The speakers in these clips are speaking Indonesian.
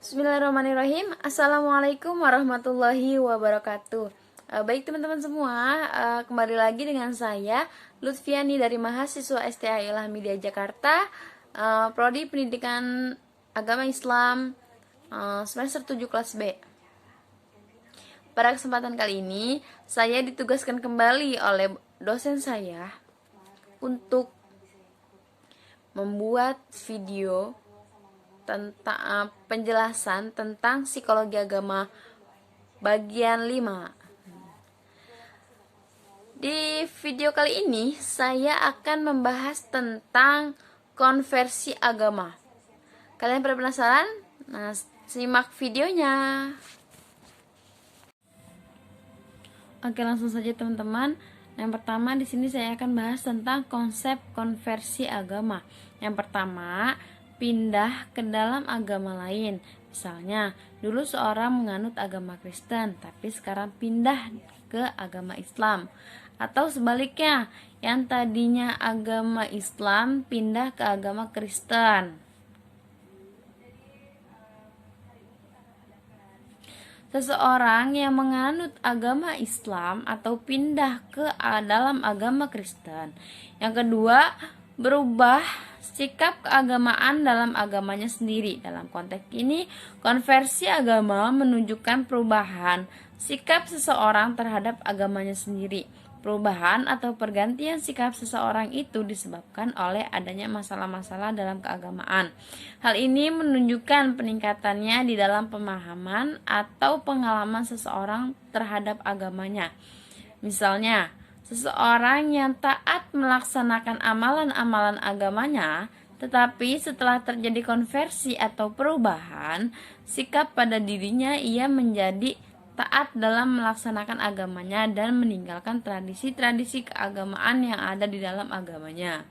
Bismillahirrahmanirrahim. Assalamualaikum warahmatullahi wabarakatuh. Baik teman-teman semua, kembali lagi dengan saya Lutfiani dari mahasiswa STA Ilham Media Jakarta, Prodi Pendidikan Agama Islam, semester 7 kelas B. Pada kesempatan kali ini, saya ditugaskan kembali oleh dosen saya untuk membuat video tentang penjelasan tentang psikologi agama bagian 5. Di video kali ini saya akan membahas tentang konversi agama. Kalian pada penasaran? Nah, simak videonya. Oke, langsung saja teman-teman. Yang pertama di sini saya akan bahas tentang konsep konversi agama. Yang pertama, pindah ke dalam agama lain. Misalnya, dulu seorang menganut agama Kristen, tapi sekarang pindah ke agama Islam. Atau sebaliknya, yang tadinya agama Islam pindah ke agama Kristen. Seseorang yang menganut agama Islam atau pindah ke dalam agama Kristen. Yang kedua, berubah sikap keagamaan dalam agamanya sendiri. Dalam konteks ini, konversi agama menunjukkan perubahan sikap seseorang terhadap agamanya sendiri. Perubahan atau pergantian sikap seseorang itu disebabkan oleh adanya masalah-masalah dalam keagamaan. Hal ini menunjukkan peningkatannya di dalam pemahaman atau pengalaman seseorang terhadap agamanya. Misalnya, seseorang yang taat melaksanakan amalan-amalan agamanya, tetapi setelah terjadi konversi atau perubahan sikap pada dirinya, ia menjadi taat dalam melaksanakan agamanya dan meninggalkan tradisi-tradisi keagamaan yang ada di dalam agamanya.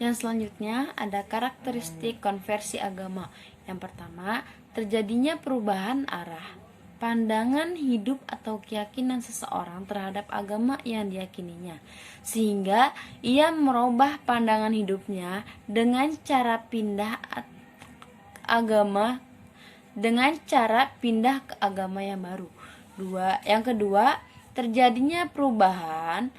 Yang selanjutnya ada karakteristik konversi agama. Yang pertama, terjadinya perubahan arah pandangan hidup atau keyakinan seseorang terhadap agama yang diyakininya, sehingga ia merubah pandangan hidupnya dengan cara pindah ke agama yang baru. Yang kedua, terjadinya perubahan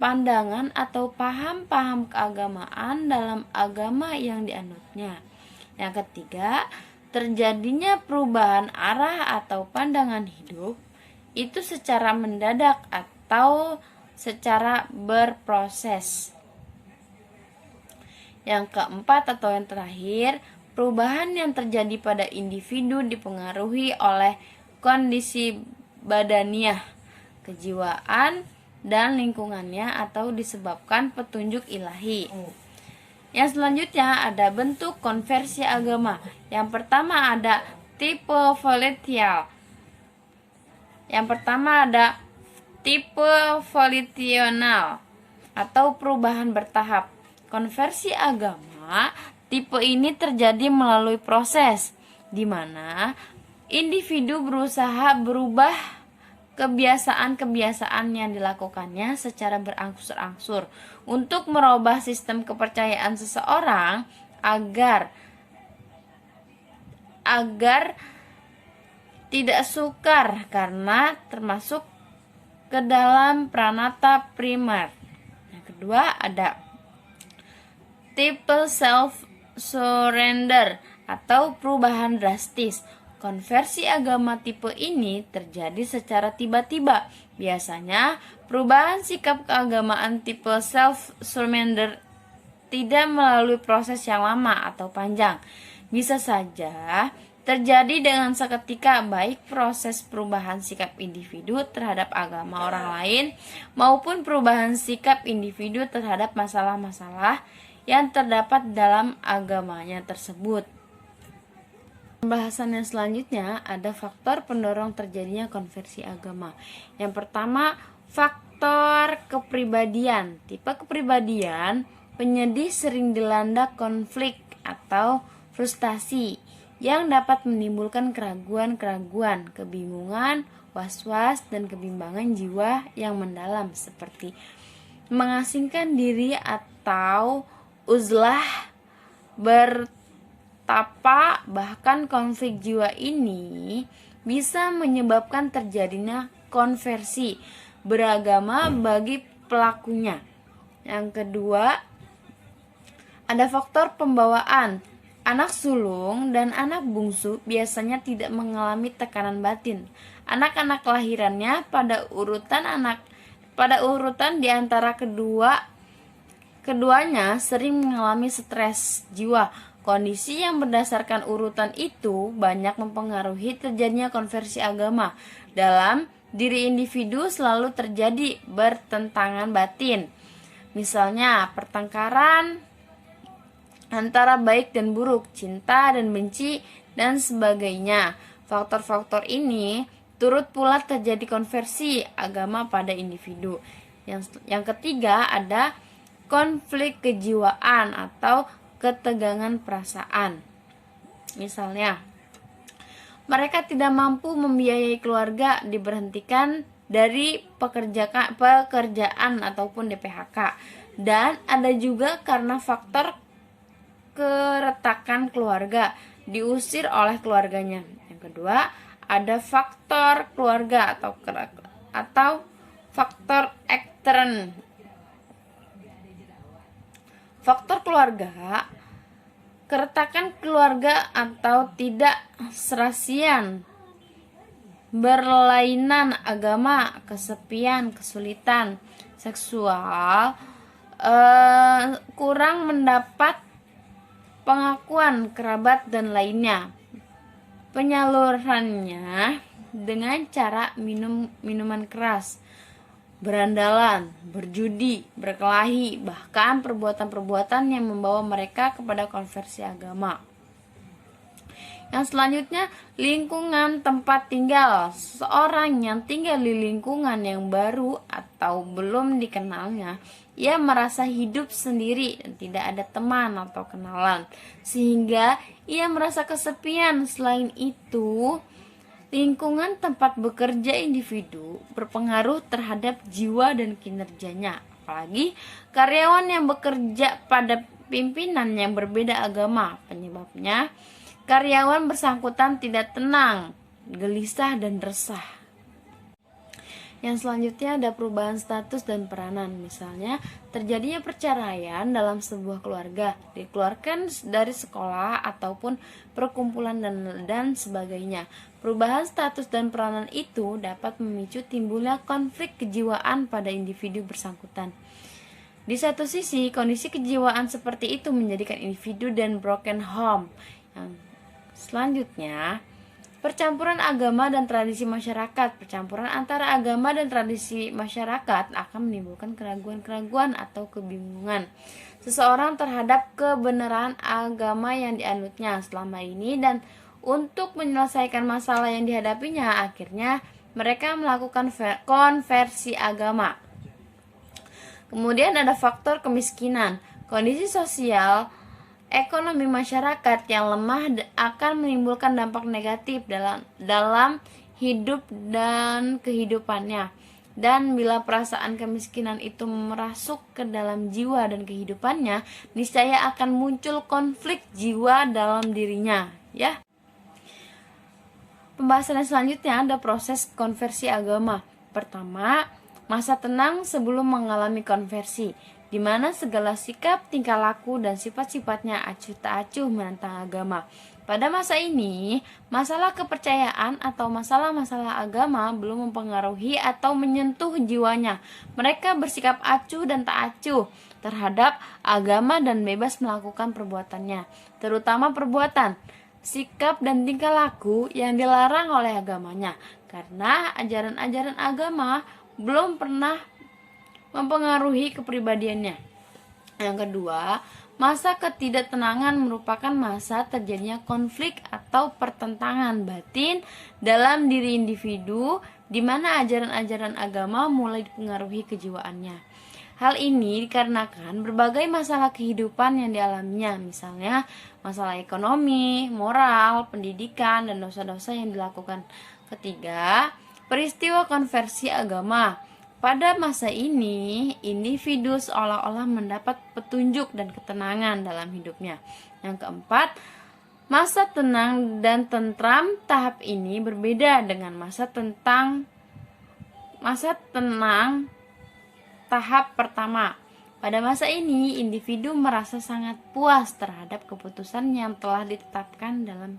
pandangan atau paham-paham keagamaan dalam agama yang dianutnya. Yang ketiga, terjadinya perubahan arah atau pandangan hidup itu secara mendadak atau secara berproses. Yang keempat atau yang terakhir, perubahan yang terjadi pada individu dipengaruhi oleh kondisi badaniah, kejiwaan, dan lingkungannya atau disebabkan petunjuk ilahi. Yang selanjutnya ada bentuk konversi agama. Yang pertama ada tipe volitional atau perubahan bertahap. Konversi agama tipe ini terjadi melalui proses di mana individu berusaha berubah kebiasaan-kebiasaan yang dilakukannya secara berangsur-angsur untuk merubah sistem kepercayaan seseorang agar tidak sukar karena termasuk ke dalam pranata primer. Yang kedua ada tipe self surrender atau perubahan drastis. Konversi agama tipe ini terjadi secara tiba-tiba. Biasanya, perubahan sikap keagamaan tipe self-surrender tidak melalui proses yang lama atau panjang. Bisa saja terjadi dengan seketika, baik proses perubahan sikap individu terhadap agama orang lain maupun perubahan sikap individu terhadap masalah-masalah yang terdapat dalam agamanya tersebut. Pembahasan yang selanjutnya ada faktor pendorong terjadinya konversi agama. Yang pertama, faktor kepribadian. Tipe kepribadian penyedih sering dilanda konflik atau frustasi yang dapat menimbulkan keraguan-keraguan, kebingungan, was-was, dan kebimbangan jiwa yang mendalam seperti mengasingkan diri atau uzlah, petapa bahkan konflik jiwa ini bisa menyebabkan terjadinya konversi beragama bagi pelakunya. Yang kedua, ada faktor pembawaan. Anak sulung dan anak bungsu biasanya tidak mengalami tekanan batin. Anak-anak kelahirannya pada urutan di antara keduanya sering mengalami stres jiwa. Kondisi yang berdasarkan urutan itu banyak mempengaruhi terjadinya konversi agama. Dalam diri individu selalu terjadi bertentangan batin. Misalnya pertengkaran antara baik dan buruk, cinta dan benci, dan sebagainya. Faktor-faktor ini turut pula terjadi konversi agama pada individu. Yang ketiga ada konflik kejiwaan atau ketegangan perasaan. Misalnya, mereka tidak mampu membiayai keluarga, diberhentikan dari pekerjaan ataupun di-PHK. Dan ada juga karena faktor keretakan keluarga, diusir oleh keluarganya. Yang kedua, ada faktor keluarga atau faktor ekstern. Faktor keluarga, keretakan keluarga atau tidak serasian, berlainan agama, kesepian, kesulitan seksual, kurang mendapat pengakuan kerabat dan lainnya. Penyalurannya dengan cara minuman keras, berandalan, berjudi, berkelahi, bahkan perbuatan-perbuatan yang membawa mereka kepada konversi agama. Yang selanjutnya, lingkungan tempat tinggal. Seorang yang tinggal di lingkungan yang baru atau belum dikenalnya, ia merasa hidup sendiri dan tidak ada teman atau kenalan, sehingga ia merasa kesepian. Selain itu, lingkungan tempat bekerja individu berpengaruh terhadap jiwa dan kinerjanya. Apalagi karyawan yang bekerja pada pimpinan yang berbeda agama. Penyebabnya, karyawan bersangkutan tidak tenang, gelisah, dan resah. Yang selanjutnya ada perubahan status dan peranan. Misalnya, terjadinya perceraian dalam sebuah keluarga, dikeluarkan dari sekolah ataupun perkumpulan dan sebagainya. Perubahan status dan peranan itu dapat memicu timbulnya konflik kejiwaan pada individu bersangkutan. Di satu sisi, kondisi kejiwaan seperti itu menjadikan individu dan broken home. Yang selanjutnya, percampuran agama dan tradisi masyarakat. Percampuran antara agama dan tradisi masyarakat akan menimbulkan keraguan-keraguan atau kebingungan seseorang terhadap kebenaran agama yang dianutnya selama ini, dan untuk menyelesaikan masalah yang dihadapinya, akhirnya mereka melakukan konversi agama. Kemudian ada faktor kemiskinan. Kondisi sosial ekonomi masyarakat yang lemah akan menimbulkan dampak negatif dalam hidup dan kehidupannya. Dan bila perasaan kemiskinan itu merasuk ke dalam jiwa dan kehidupannya, niscaya akan muncul konflik jiwa dalam dirinya, ya. Pembahasan selanjutnya ada proses konversi agama. Pertama, masa tenang sebelum mengalami konversi, di mana segala sikap, tingkah laku, dan sifat-sifatnya acuh tak acuh menentang agama. Pada masa ini, masalah kepercayaan atau masalah-masalah agama belum mempengaruhi atau menyentuh jiwanya. Mereka bersikap acuh dan tak acuh terhadap agama dan bebas melakukan perbuatannya, terutama perbuatan, sikap, dan tingkah laku yang dilarang oleh agamanya, karena ajaran-ajaran agama belum pernah mempengaruhi kepribadiannya. Yang kedua, masa ketidaktenangan merupakan masa terjadinya konflik atau pertentangan batin dalam diri individu, di mana ajaran-ajaran agama mulai dipengaruhi kejiwaannya. Hal ini dikarenakan berbagai masalah kehidupan yang dialaminya, misalnya masalah ekonomi, moral, pendidikan, dan dosa-dosa yang dilakukan. Ketiga, peristiwa konversi agama. Pada masa ini, individu seolah-olah mendapat petunjuk dan ketenangan dalam hidupnya. Yang keempat, Masa tenang dan tentram tahap ini berbeda dengan masa tenang tahap pertama. Pada masa ini, individu merasa sangat puas terhadap keputusan yang telah ditetapkan dalam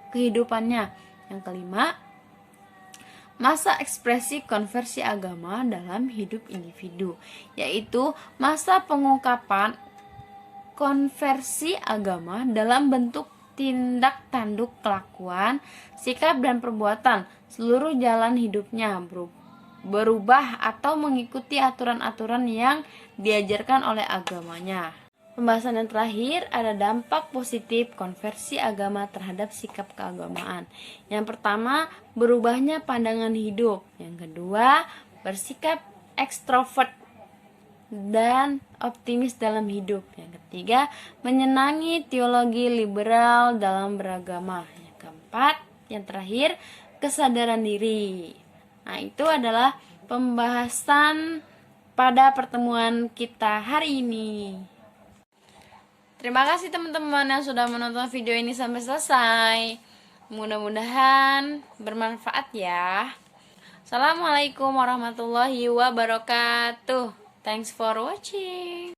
kehidupannya. Yang kelima, masa ekspresi konversi agama dalam hidup individu, yaitu masa pengungkapan konversi agama dalam bentuk tindak tanduk kelakuan, sikap dan perbuatan seluruh jalan hidupnya berubah atau mengikuti aturan-aturan yang diajarkan oleh agamanya. Pembahasan yang terakhir ada dampak positif konversi agama terhadap sikap keagamaan. Yang pertama, berubahnya pandangan hidup. Yang kedua, bersikap ekstrovert dan optimis dalam hidup. Yang ketiga, menyenangi teologi liberal dalam beragama. Yang keempat, yang terakhir, kesadaran diri. Nah, itu adalah pembahasan pada pertemuan kita hari ini. Terima kasih teman-teman yang sudah menonton video ini sampai selesai. Mudah-mudahan bermanfaat ya. Assalamualaikum warahmatullahi wabarakatuh. Thanks for watching.